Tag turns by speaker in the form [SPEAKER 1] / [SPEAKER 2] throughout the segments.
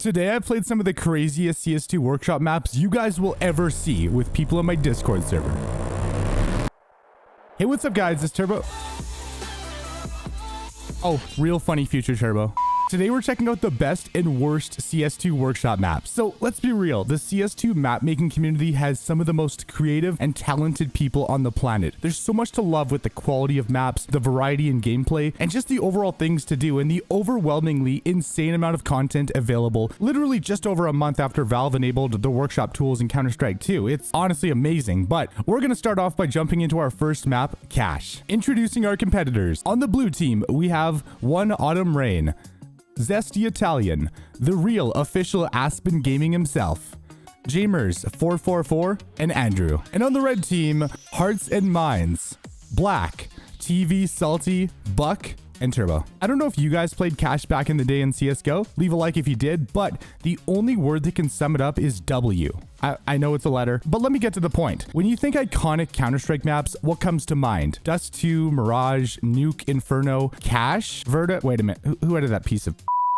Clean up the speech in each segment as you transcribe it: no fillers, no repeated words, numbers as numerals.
[SPEAKER 1] Today I played some of the craziest CS2 workshop maps you guys will ever see with people in my Discord server. Hey, what's up guys, it's Turbo. Oh, real funny future Turbo. Today we're checking out the best and worst CS2 workshop maps. So let's be real, the CS2 map making community has some of the most creative and talented people on the planet. There's so much to love with the quality of maps, the variety in gameplay, and just the overall things to do, and the overwhelmingly insane amount of content available literally just over a month after Valve enabled the workshop tools in Counter-Strike 2. It's honestly amazing, but we're gonna start off by jumping into our first map, Cache. Introducing our competitors. On the blue team, we have One Autumn Rain, Zesty Italian, the real official Aspen Gaming himself, Jamers 444, and Andrew. And on the red team, Hearts and Minds, Black, TV Salty, Buck, and Turbo. I don't know if you guys played Cache back in the day in CSGO. Leave a like if you did, but the only word that can sum it up is W. I know it's a letter, but let me get to the point. When you think iconic Counter-Strike maps, what comes to mind? Dust 2, Mirage, Nuke, Inferno, Cache, Verta. Wait a minute, who added that piece of...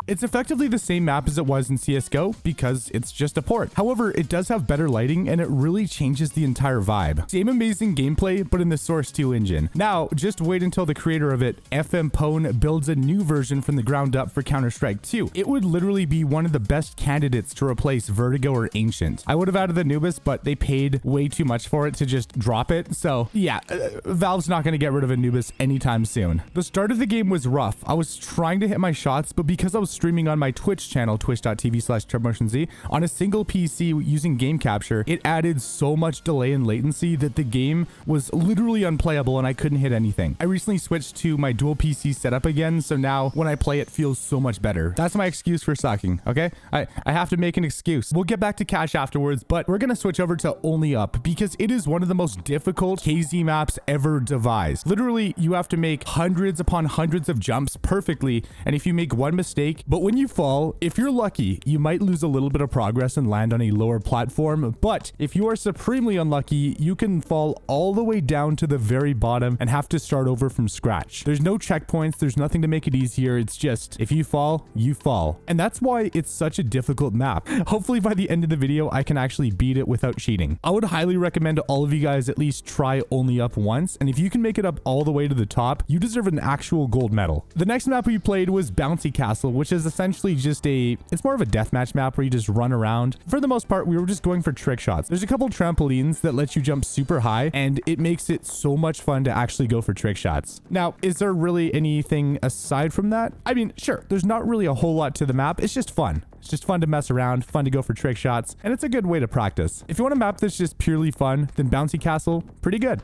[SPEAKER 1] It's effectively the same map as it was in CSGO because it's just a port. However, it does have better lighting and it really changes the entire vibe. Same amazing gameplay, but in the Source 2 engine. Now, just wait until the creator of it, FM Pone, builds a new version from the ground up for Counter-Strike 2. It would literally be one of the best candidates to replace Vertigo or Ancient. I would have added Anubis, but they paid way too much for it to just drop it. So yeah, Valve's not going to get rid of Anubis anytime soon. The start of the game was rough. I was trying to hit my shots, but because I was streaming on my Twitch channel, twitch.tv/TurboMotionZ, on a single PC using game capture, it added so much delay and latency that the game was literally unplayable and I couldn't hit anything. I recently switched to my dual PC setup again, so now when I play it feels so much better. That's my excuse for sucking, okay? I have to make an excuse. We'll get back to Cache afterwards, but we're gonna switch over to Only Up because it is one of the most difficult KZ maps ever devised. Literally, you have to make hundreds upon hundreds of jumps perfectly, and if you make one mistake, but when you fall, if you're lucky, you might lose a little bit of progress and land on a lower platform, but if you are supremely unlucky, you can fall all the way down to the very bottom and have to start over from scratch. There's no checkpoints, there's nothing to make it easier, it's just, if you fall, you fall. And that's why it's such a difficult map. Hopefully by the end of the video, I can actually beat it without cheating. I would highly recommend all of you guys at least try Only Up once, and if you can make it up all the way to the top, you deserve an actual gold medal. The next map we played was Bouncy Castle, which is essentially just it's more of a deathmatch map where you just run around. For the most part, we were just going for trick shots. There's a couple trampolines that let you jump super high, and it makes it so much fun to actually go for trick shots. Now, is there really anything aside from that? I mean, sure, there's not really a whole lot to the map. It's just fun. It's just fun to mess around, fun to go for trick shots, and it's a good way to practice. If you want a map that's just purely fun, then Bouncy Castle, pretty good.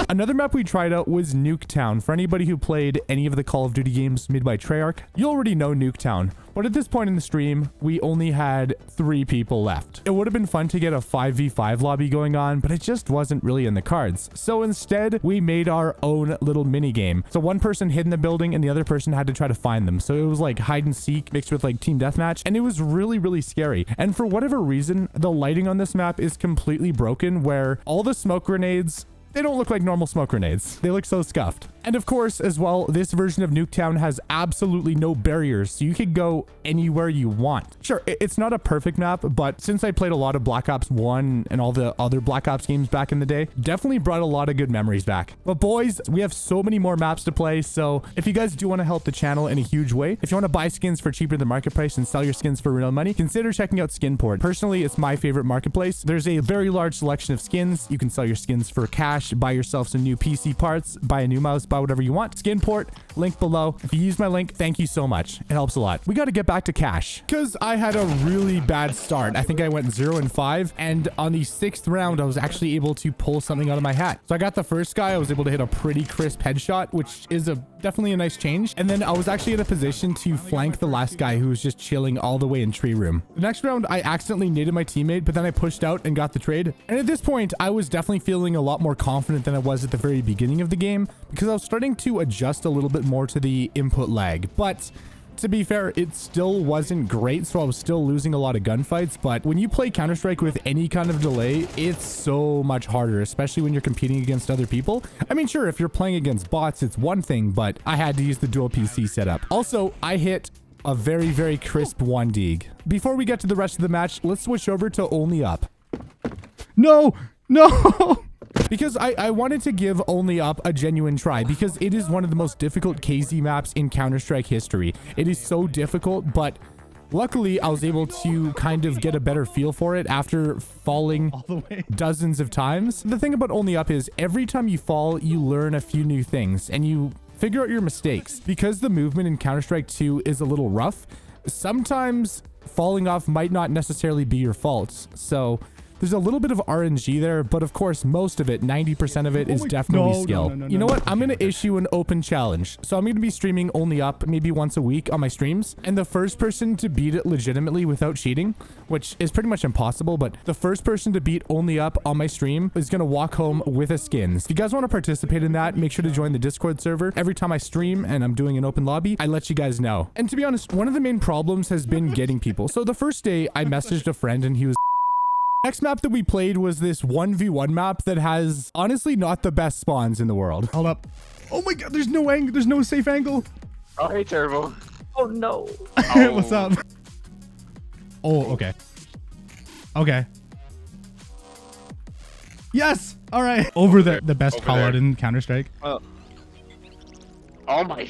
[SPEAKER 1] Another map we tried out was Nuketown. For anybody who played any of the Call of Duty games made by Treyarch, you already know Nuketown. But at this point in the stream, we only had 3 people left. It would have been fun to get a 5v5 lobby going on, but it just wasn't really in the cards. So instead, we made our own little mini game. So one person hid in the building and the other person had to try to find them. So it was like hide and seek mixed with like team deathmatch, and it was really, really scary. And for whatever reason, the lighting on this map is completely broken, where all the smoke grenades, they don't look like normal smoke grenades. They look so scuffed. And of course, as well, this version of Nuketown has absolutely no barriers, so you can go anywhere you want. Sure, it's not a perfect map, but since I played a lot of Black Ops 1 and all the other Black Ops games back in the day, definitely brought a lot of good memories back. But boys, we have so many more maps to play, so if you guys do want to help the channel in a huge way, if you want to buy skins for cheaper than market price and sell your skins for real money, consider checking out Skinport. Personally, it's my favorite marketplace. There's a very large selection of skins. You can sell your skins for cash, buy yourself some new PC parts, buy a new mouse, buy whatever you want. Skinport, link below. If you use my link, thank you so much. It helps a lot. We got to get back to Cache because I had a really bad start. I think I went 0-5, and on the 6th round, I was actually able to pull something out of my hat. So I got the first guy. I was able to hit a pretty crisp headshot, which is definitely a nice change. And then I was actually in a position to flank the last guy who was just chilling all the way in tree room. The next round, I accidentally naded my teammate, but then I pushed out and got the trade. And at this point, I was definitely feeling a lot more confident than I was at the very beginning of the game because I was starting to adjust a little bit more to the input lag. But To be fair, it still wasn't great, so I was still losing a lot of gunfights, but when you play Counter-Strike with any kind of delay, it's so much harder, especially when you're competing against other people. I mean, sure, if you're playing against bots, it's one thing, but I had to use the dual PC setup. Also, I hit a very, very crisp 1 deag. Before we get to the rest of the match, let's switch over to only up.
[SPEAKER 2] No, no.
[SPEAKER 1] Because I wanted to give Only Up a genuine try, because it is one of the most difficult KZ maps in Counter-Strike history. It is so difficult, but luckily I was able to kind of get a better feel for it after falling
[SPEAKER 2] All the way.
[SPEAKER 1] dozens of times. The thing about Only Up is every time you fall, you learn a few new things and you figure out your mistakes. Because the movement in Counter-Strike 2 is a little rough, sometimes falling off might not necessarily be your fault. So there's a little bit of RNG there, but of course, most of it, 90% of it, is definitely skill. You know what? I'm going to issue an open challenge. So I'm going to be streaming Only Up maybe once a week on my streams. And the first person to beat it legitimately without cheating, which is pretty much impossible, but the first person to beat Only Up on my stream is going to walk home with a skin. If you guys want to participate in that, make sure to join the Discord server. Every time I stream and I'm doing an open lobby, I let you guys know. And to be honest, one of the main problems has been getting people. So the first day I messaged a friend and he was... Next map that we played was this 1v1 map that has honestly not the best spawns in the world.
[SPEAKER 2] Hold up. Oh my god, there's no angle. There's no safe angle.
[SPEAKER 3] Oh, hey, Turbo. Oh, no.
[SPEAKER 2] What's up? Oh, okay. Okay. Yes. All right. Over there. The best call out in Counter-Strike.
[SPEAKER 3] Oh my.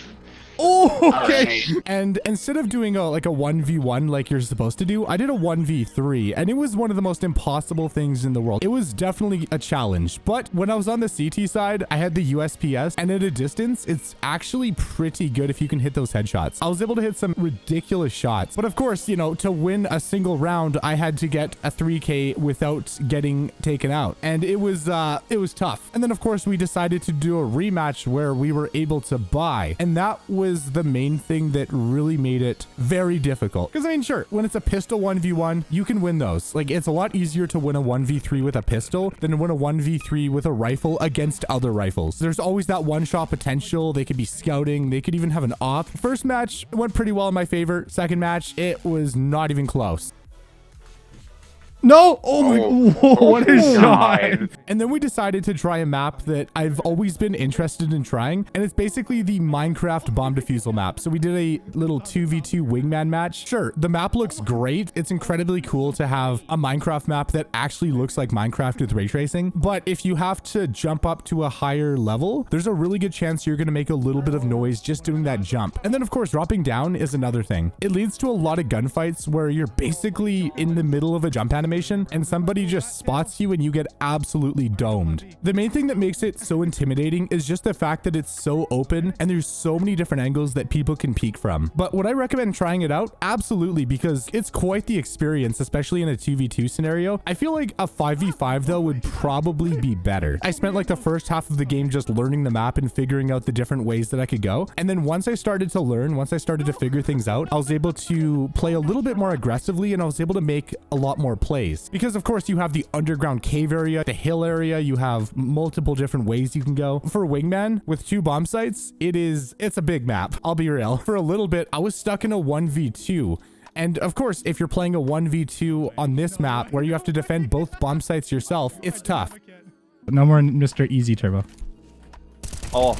[SPEAKER 2] Oh, okay.
[SPEAKER 3] Right.
[SPEAKER 1] And instead of doing like a 1v1 like you're supposed to do, I did a 1v3, and it was one of the most impossible things in the world. It was definitely a challenge, but when I was on the CT side, I had the USPS, and at a distance, it's actually pretty good if you can hit those headshots. I was able to hit some ridiculous shots, but of course, you know, to win a single round, I had to get a 3K without getting taken out, and it was tough. And then of course, we decided to do a rematch where we were able to buy, and that was the main thing that really made it very difficult. Because I mean, sure, when it's a pistol 1v1, you can win those. Like, it's a lot easier to win a 1v3 with a pistol than to win a 1v3 with a rifle against other rifles. There's always that one-shot potential. They could be scouting. They could even have an op. First match went pretty well in my favor. Second match, it was not even close.
[SPEAKER 2] No! Oh my, whoa, what a shot!
[SPEAKER 1] And then we decided to try a map that I've always been interested in trying, and it's basically the Minecraft bomb defusal map. So we did a little 2v2 wingman match. Sure, the map looks great. It's incredibly cool to have a Minecraft map that actually looks like Minecraft with ray tracing. But if you have to jump up to a higher level, there's a really good chance you're going to make a little bit of noise just doing that jump. And then of course, dropping down is another thing. It leads to a lot of gunfights where you're basically in the middle of a jump animation and somebody just spots you and you get absolutely domed. The main thing that makes it so intimidating is just the fact that it's so open and there's so many different angles that people can peek from. But would I recommend trying it out? Absolutely, because it's quite the experience, especially in a 2v2 scenario. I feel like a 5v5 though would probably be better. I spent like the first half of the game just learning the map and figuring out the different ways that I could go. And then once I started to learn, once I started to figure things out, I was able to play a little bit more aggressively and I was able to make a lot more plays. Because of course you have the underground cave area, the hill area, you have multiple different ways you can go. For Wingman with 2 bomb sites, it's a big map. I'll be real. For a little bit, I was stuck in a 1v2. And of course, if you're playing a 1v2 on this map where you have to defend both bomb sites yourself, it's tough.
[SPEAKER 2] No more Mr. Easy Turbo.
[SPEAKER 3] Oh.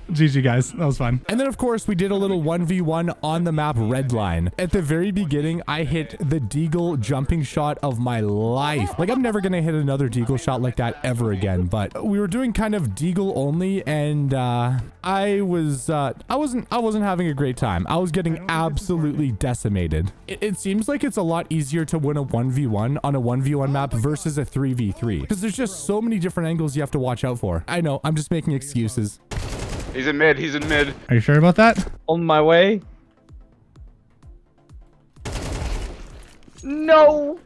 [SPEAKER 2] GG guys, that was fun.
[SPEAKER 1] And then of course we did a little 1v1 on the map Redline. At the very beginning, I hit the deagle jumping shot of my life. Like, I'm never gonna hit another deagle shot like that ever again, but we were doing kind of deagle only, and I wasn't having a great time. I was getting absolutely decimated. It seems like it's a lot easier to win a 1v1 on a 1v1 map versus a 3v3 because there's just so many different angles you have to watch out for. I know, I'm just making excuses.
[SPEAKER 3] He's in mid. He's in mid.
[SPEAKER 2] Are you sure about that?
[SPEAKER 4] On my way.
[SPEAKER 3] No.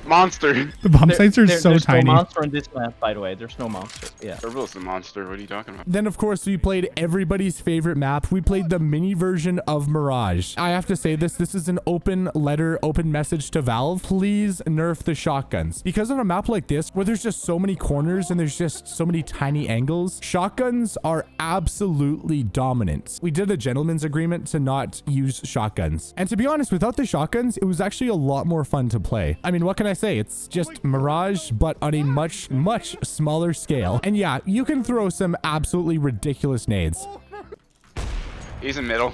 [SPEAKER 3] Monster.
[SPEAKER 2] The bomb sites are so
[SPEAKER 4] there's
[SPEAKER 2] tiny.
[SPEAKER 4] no monster in this map, by the way. There's no monster. Yeah.
[SPEAKER 3] Turbo's the monster. What are you talking about?
[SPEAKER 1] Then, of course, we played everybody's favorite map. We played the mini version of Mirage. I have to say this is an open letter, open message to Valve. Please nerf the shotguns. Because on a map like this, where there's just so many corners and there's just so many tiny angles, shotguns are absolutely dominant. We did a gentleman's agreement to not use shotguns. And to be honest, without the shotguns, it was actually a lot more fun to play. I mean, what can I say? It's just Mirage, but on a much, much smaller scale. And yeah, you can throw some absolutely ridiculous nades.
[SPEAKER 3] He's in middle.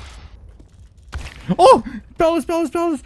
[SPEAKER 2] Oh, Bellas.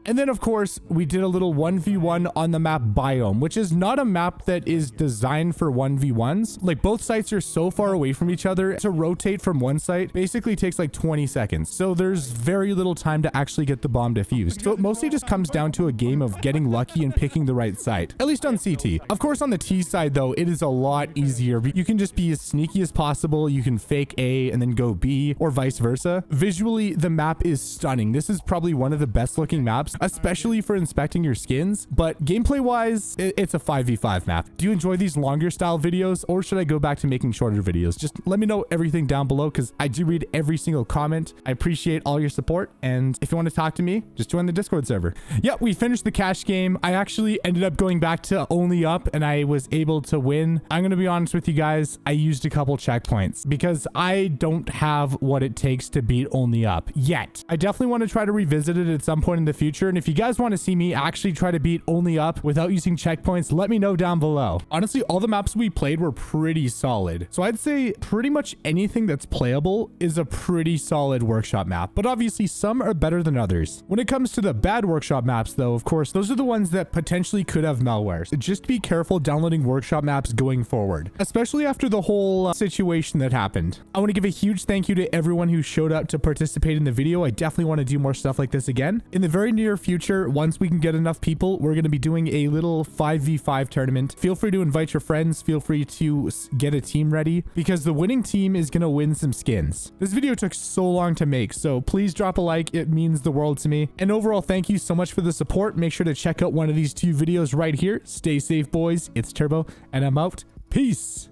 [SPEAKER 1] And then, of course, we did a little 1v1 on the map Biome, which is not a map that is designed for 1v1s. Like, both sites are so far away from each other. To rotate from one site basically takes like 20 seconds. So there's very little time to actually get the bomb defused. So it mostly just comes down to a game of getting lucky and picking the right site, at least on CT. Of course, on the T side, though, it is a lot easier. You can just be as sneaky as possible. You can fake A and then go B, or vice versa. Visually, the map is stunning. This is probably one of the best looking maps, especially for inspecting your skins, but gameplay wise, it's a 5v5 map. Do you enjoy these longer style videos, or should I go back to making shorter videos? Just let me know everything down below, because I do read every single comment. I appreciate all your support, and if you want to talk to me, just join the Discord server. Yeah, we finished the cash game. I actually ended up going back to only up, and I was able to win. I'm going to be honest with you guys, I used a couple checkpoints because I don't have what it takes to beat only up yet. I definitely want to try to revisit it at some point in the future, and if you guys want to see me actually try to beat only up without using checkpoints, let me know down below. Honestly, all the maps we played were pretty solid, so I'd say pretty much anything that's playable is a pretty solid workshop map, but obviously some are better than others. When it comes to the bad workshop maps, though, of course, those are the ones that potentially could have malware, so just be careful downloading workshop maps going forward, especially after the whole situation that happened. I want to give a huge thank you to everyone who showed up to participate in the video. I definitely want to do more stuff like this again. In the very near future, once we can get enough people, we're going to be doing a little 5v5 tournament. Feel free to invite your friends. Feel free to get a team ready, because the winning team is going to win some skins. This video took so long to make, so please drop a like. It means the world to me. And overall, thank you so much for the support. Make sure to check out one of these two videos right here. Stay safe, boys. It's Turbo, and I'm out. Peace.